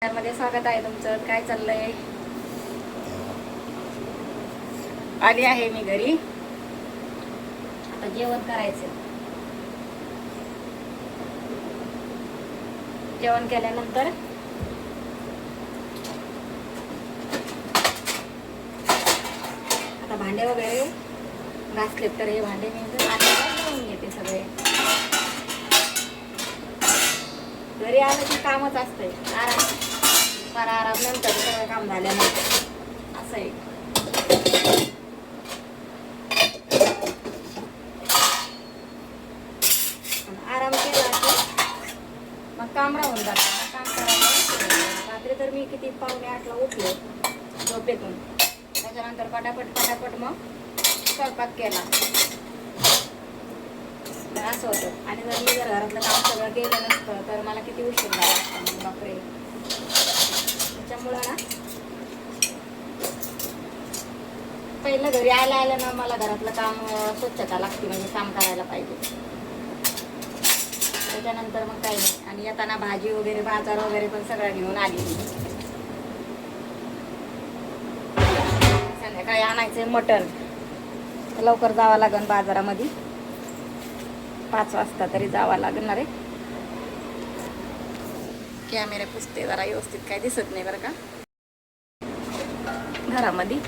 मध्ये स्वागत आहे तुमचं. काय चाललंय? आली आहे मी घरी. आता जेवण करायचं. जेवण केल्यानंतर आता भांडे वगैरे घासले, तर हे भांडे मी घेऊन घेते. सगळे घरी आलं की कामच असतंय. फार आराम नंतर सगळं काम झाल्यानंतर असं आहे. आराम केला की मग काम राहून जातं. मग काम करायला रात्री तर मी किती 7:45ला उठले झोपेतून. त्याच्यानंतर पटापट मग स्वयंपाक केला. तर असं होतं. आणि जर मी घरातलं काम सगळं केलं नसतं तर मला किती उशीर झाला असता. मग बापरे, त्याच्यामुळं ना पहिलं घरी आलं ना मला घरातलं काम स्वच्छता लागते, म्हणजे काम करायला पाहिजे. त्याच्यानंतर मग काही नाही. आणि येताना भाजी वगैरे बाजार वगैरे पण सगळं घेऊन आली. संध्याकाळी आणायचंय मटण. लवकर जावं लागेल बाजारामध्ये. 5 वाजता तरी जावं लागणार आहे. कॅमेरा पुसते जरा व्यवस्थित, काय दिसत नाही बरं का घरामध्ये.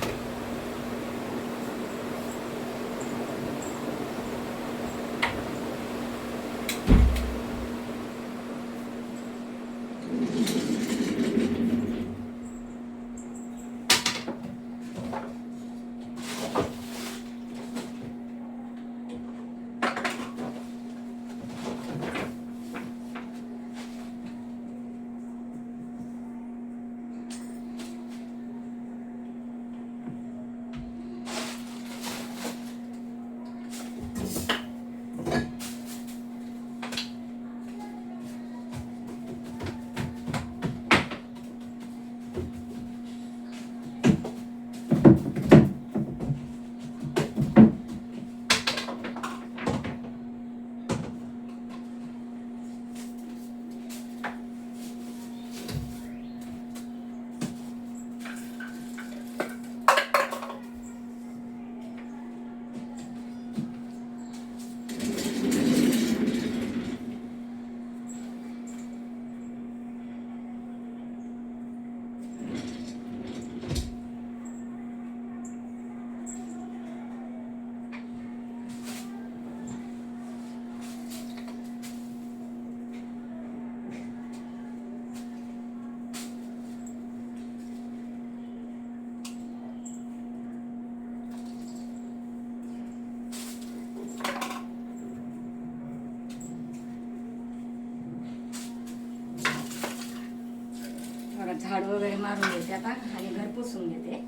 झाड वगैरे मारून घेते आता आणि घर पुसून घेते.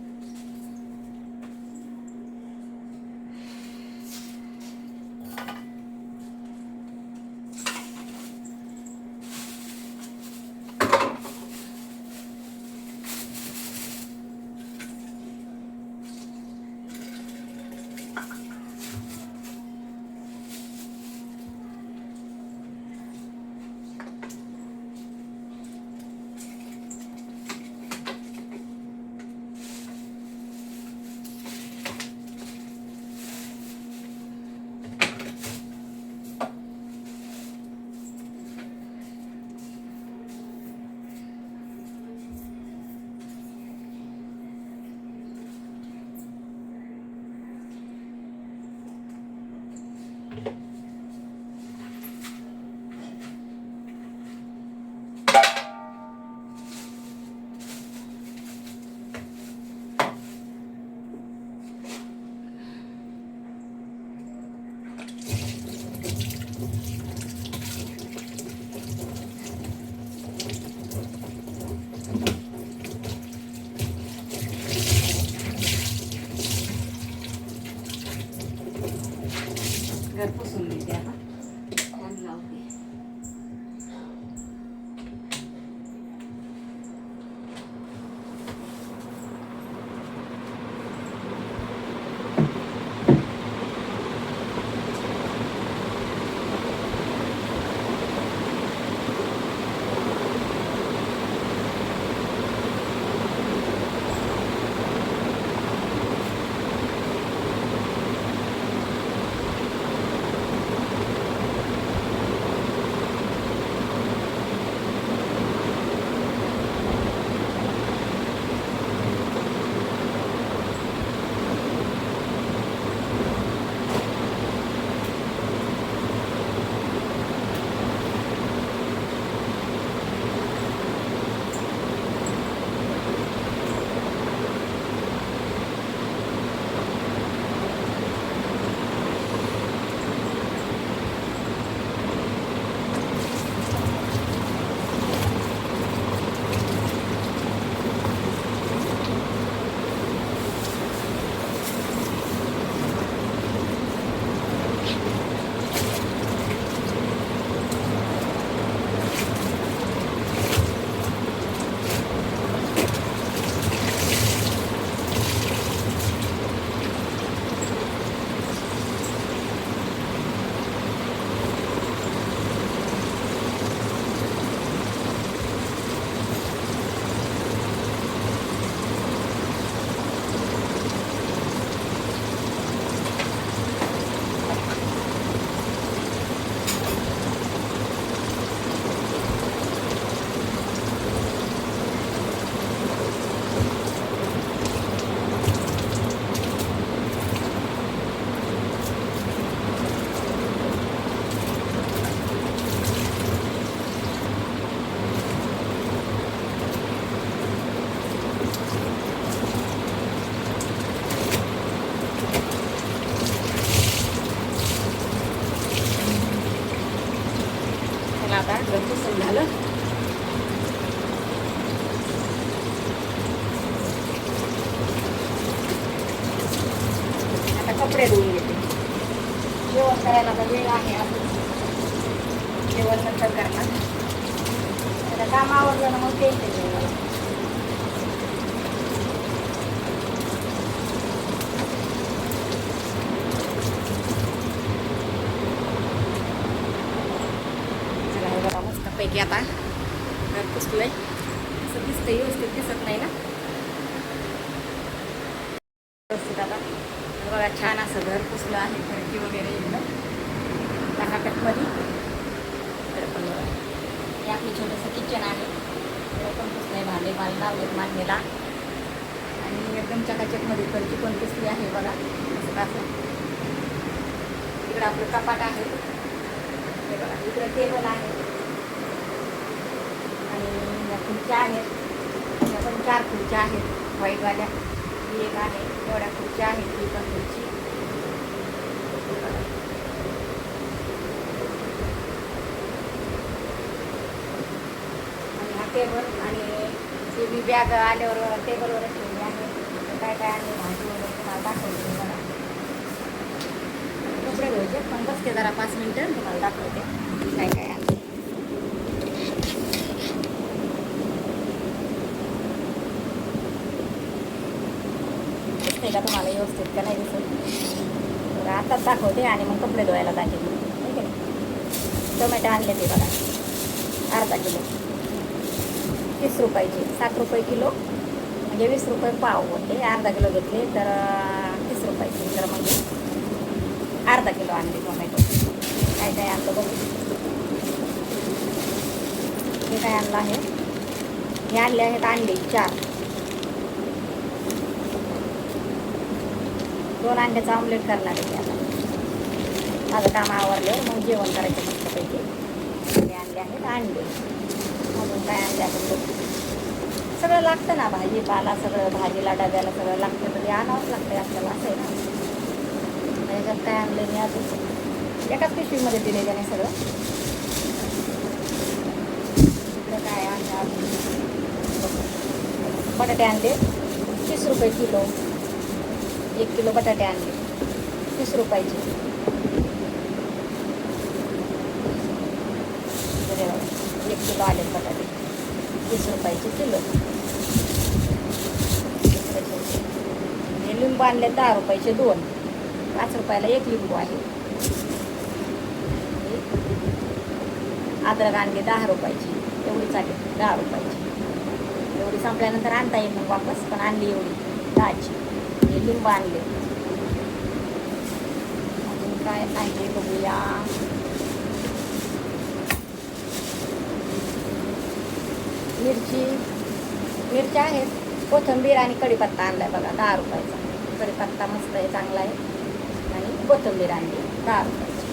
कपडे धुवून घेते. जेवण करायला तर वेळ आहे अजून. जेवण नंतर करणार. आता काम आवडलं ना मग टेन्शन नाही मला. चला हे बघा मस्तपैकी आता घर पुसलंय. असं दिसतंय, व्यवस्थित दिसत नाही ना व्यवस्थित. आता बघा छान असं घर पुसलं आहे. फरकी वगैरे एकदम टाकाटकमध्ये. तर पण बघा हे आपलं छोटंसं किचन आहे. तर पण पुसलंय. भांडे पाणी लावलेत मांडणीला आणि एकदम चकाचकमध्ये फरकी पण पुसली आहे बघा. असं असं इकडं आपलं कपाट आहे. हे बघा इकडं टेबल आहे आणि या खुर्च्या आहेत. या पण 4 खुर्च्या आहेत व्हाईटवाल्या. ही एक आहे. एवढ्या खुर्च्या आहेत. ही पण खुर्ची. आणि हा टेबल आणि ती मी बॅग आल्यावर टेबलवरच ठेवली आहे. काय काय आणले भाजी वगैरे तुम्हाला दाखवते बघा. कपडे धुवायचे पण बसते जरा 5 मिनिटं तुम्हाला दाखवते काय काय आणले. दिसते का तुम्हाला व्यवस्थित का नाही दिसत? तर आताच दाखवते आणि मग कपडे धुवायला जाते. ठीक आहे. टोमॅटो आणले ते बघा अर्धा किलो. 30 रुपयाचे. 7 रुपये किलो म्हणजे 20 रुपये पाव होते. अर्धा किलो घेतले तर 30 रुपयाचे. तर म्हणजे अर्धा किलो आणले टोमॅटो. काय काय आणलं बघू. हे काय आणलं आहे. हे आणले आहेत अंडे 4. 2 अंड्याचं ऑमलेट करणार आहे आता. माझं काम आवरलं मग जेवण करायचं मस्तपैकी. हे आणले आहेत अंडे. अजून काय आणले आपण बघू. सगळं लागतं ना भाजीपाला सगळं. भाजीला डब्याला सगळं लागतं. तर ते आणावंच लागतं आपल्याला. असं आहे ना. त्याच्यात काय आणलं मी अजून एकाच पिशवीमध्ये दिले त्याने सगळं. इकडं काय आणलं. बटाटे आणले 30 रुपये किलो. 1 किलो बटाटे आणले 30 रुपयाचे. 1 किलो आले बटाटे 30 रुपयाचे किलो. हे लिंबू आणले 10 रुपयाचे 2. 5 रुपयाला 1 लिंबू आहे. अद्रक आणले 10 रुपयाची. एवढी चालेल 10 रुपयाची. एवढी संपल्यानंतर आणता येईल मग वापस. पण आणली एवढी 10ची. हे लिंबू आणले. अजून काय आणले बघूया. मिरच्या आहेत. कोथिंबीर आणि कढीपत्ता आणलाय बघा 10 रुपयाचा. कढीपत्ता मस्त आहे, चांगला आहे. आणि कोथिंबीर आणली 10 रुपयाची.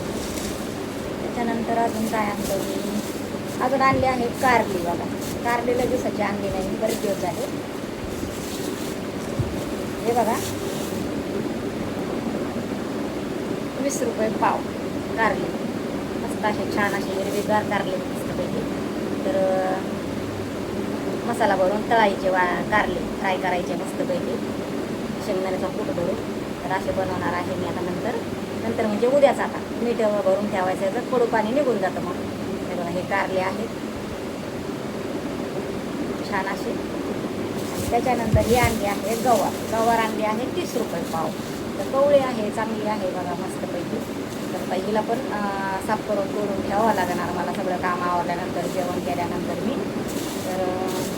त्याच्यानंतर अजून काय आणलं मी. अजून आणले आहे कारली बघा. कारलीला दिवसाची आणली नाही. बरेच दिवस झाले. हे बघा 20 रुपये पाव कारली. मस्त असे छान असे हिरवेगार कारले मस्तपैकी. तर मसाला भरून तळायचे कारले फ्राय करायचे मस्तपैकी शेंगदाण्याचा कूट भरून. तर असे बनवणार आहे मी आता. नंतर म्हणजे उद्याच आता मीठ भरून ठेवायचं. तर कडू पाणी निघून जातं मग. हे बघा हे कारले आहेत छान असे. त्याच्यानंतर हे आणले आहे गवार आणले आहे 30 रुपये पाव. तर कवळे आहे, चांगली आहे बघा मस्तपैकी. तर पहिला पण साफ करून तोडून ठेवावं लागणार मला. सगळं काम आवरल्यानंतर जेवण केल्यानंतर मी. तर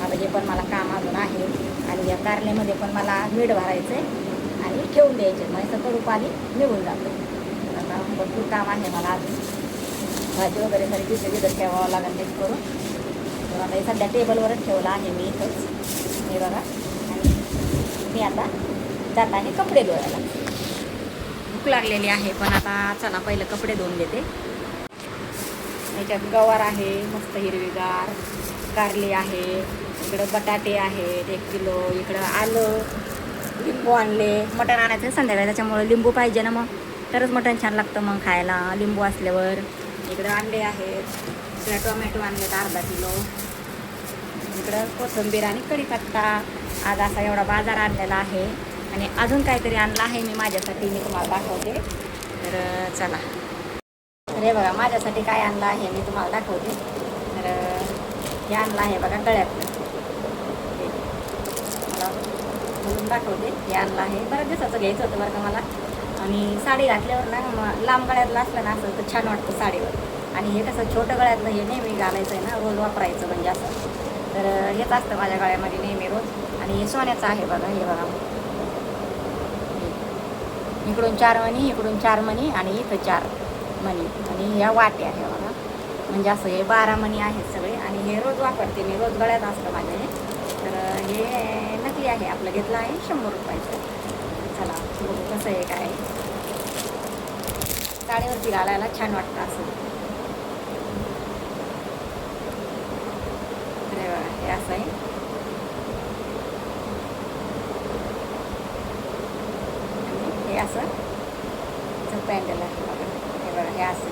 आता जे पण मला काम अजून आहे. आणि या कारल्यामध्ये पण मला मीठ भरायचं आहे आणि ठेवून द्यायचे. म्हणजे कडू पाणी निघून जातं. आता भरपूर काम आहे मला अजून. भाजी वगैरे सरी तिथं ठेवावं लागेल नीट करून. तर आता हे सध्या टेबलवरच ठेवलं आहे मी इथंच. हे बघा. आणि मी आता जात आहे कपडे धुवायला. भूक लागलेली आहे पण आता चला पहिलं कपडे धुवून देते. याच्यात गवार आहे मस्त हिरवीगार. कारली आहे. इकडं बटाटे आहेत 1 किलो. इकडं आलं. लिंबू आणले. मटण आणायचं संध्याकाळी त्याच्यामुळे लिंबू पाहिजे ना मग. तरच मटण छान लागतं मग खायला लिंबू असल्यावर. इकडं अंडे आहेत. इकडं टोमॅटो आणलेत अर्धा किलो. इकडं कोथिंबीर आणि कढीपत्ता. आज असा एवढा बाजार आणलेला आहे. आणि अजून काहीतरी आणलं आहे मी माझ्यासाठी, मी तुम्हाला दाखवते. तर चला. तर हे बघा माझ्यासाठी काय आणलं आहे मी तुम्हाला दाखवते. तर हे आणलं आहे बघा गळ्यातलं, हे मला बोलून दाखवते. हे आणलं आहे, बऱ्याच दिवसाचं घ्यायचं होतं बरं का मला. आणि साडी घातल्यावर ना लांब गळ्यातलं असलं ना असं तर छान वाटतं साडीवर. आणि हे कसं छोटं गळ्यातलं हे नेहमी घालायचं आहे ना, रोज वापरायचं म्हणजे असं. तर हेच असतं माझ्या गळ्यामध्ये नेहमी रोज. आणि हे सोन्याचं आहे बघा, हे बघा इकडून 4 मणी, इकडून 4 मणी आणि इथं 4 मणी. आणि ह्या वाट्या आहे बघा, म्हणजे असं हे 12 मणी आहेत सगळे. आणि हे रोज वापरते मी, रोज गळ्यात असतं माझ्या हे. तर हे नकली आहे, आपलं घेतलं आहे 100 रुपयाचं. चला बघू कसं आहे काय. साडीवरती घालायला छान वाटतं असं. अरे बघा हे असं आहे. हे असं पॅन्डल आहे बघा, हे बघा हे असं.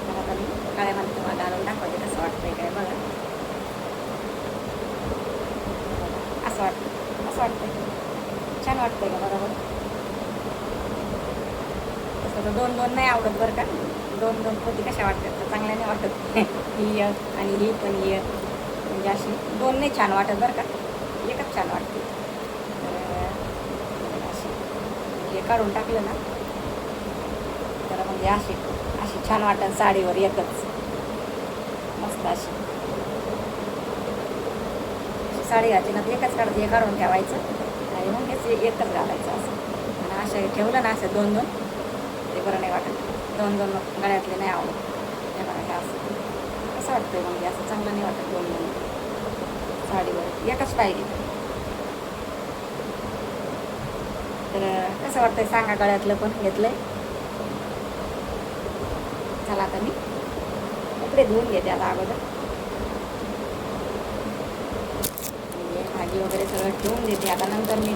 तर आता मी गळ्यामध्ये तुम्हाला घालून दाखवते कसं वाटतंय काय बघा. असं वाटतं, असं वाटतंय, छान वाटतंय का बरोबर. तसं तर 2-2 नाही आवडत बरं का. 2-2 पोती कशा वाटतात तर चांगल्या नाही वाटत. ही आणि ही पण ही म्हणजे अशी 2 नाही छान वाटत बरं का, एकच छान वाटते. हे काढून टाकलं ना तर म्हणजे अशी अशी छान वाटत साडीवर एकच मस्त अशी. साडी घातली ना एकच काढते, हे काढून ठेवायचं आणि मग हेच एकच घालायचं असं. आणि असं ठेवलं ना असं 2-2 ते बरं नाही वाटत. 2-2 गळ्यातले नाही आवडत. हे बघा हे असं कसं वाटतंय म्हणजे असं चांगलं नाही वाटत 2-2 साडीवर, एकच पाहिजे. तर कसं वाटतंय सांगा, गळ्यातलं पण घेतलंय. चला आता मी कपडे धुवून घेते आता अगोदर. भाजी वगैरे सगळं ठेवून देते आता, नंतर मी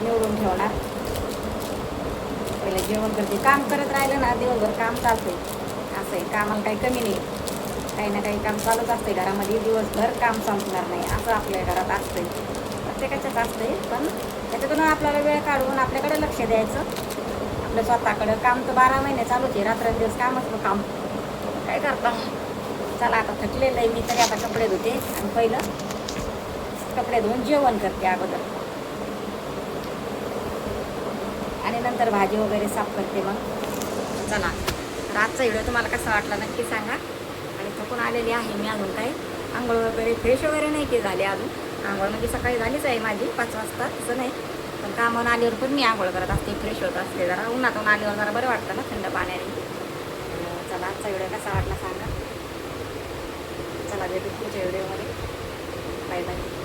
निवडून ठेवणार. पहिले जेवण करते. काम करत राहिलं ना दिवसभर काम चालतंय असं आहे, कामाला काही कमी नाही. काही ना काही काम चालूच असते घरामध्ये, दिवसभर काम संपणार नाही असं आपल्या घरात असतंय, प्रत्येकाच्याच असतंय. पण त्याच्यातून आपल्याला वेळ काढून आपल्याकडे लक्ष द्यायचं, आपल्या स्वतःकडं. काम तर 12 महिने चालूच आहे, रात्रंदिवस कामच मग काम काय करता. चला आता थकलेलं आहे मी तरी आता कपडे धुते. आणि पहिलं कपडे धुवून जेवण करते अगोदर, आणि नंतर भाजी वगैरे साफ करते मग. चला तर आजचा व्हिडिओ तुम्हाला कसा वाटला नक्की सांगा. आणि थकून आलेली आहे मी, अजून काही आंघोळ वगैरे फ्रेश वगैरे नाही की झाली अजून. आंघोळ म्हणजे सकाळी झालीच आहे माझी 5 वाजता, तसं नाही. पण कामावून आल्यावर पण मी आंघोळ करत असते, फ्रेश होत असते जरा. उन्हातून आल्यावर जरा बरं वाटतं ना थंड पाण्याने. चला आजचा व्हिडिओ कसा वाटला सांगा. चला भेटू पुढच्या व्हिडिओमध्ये. Bye bye.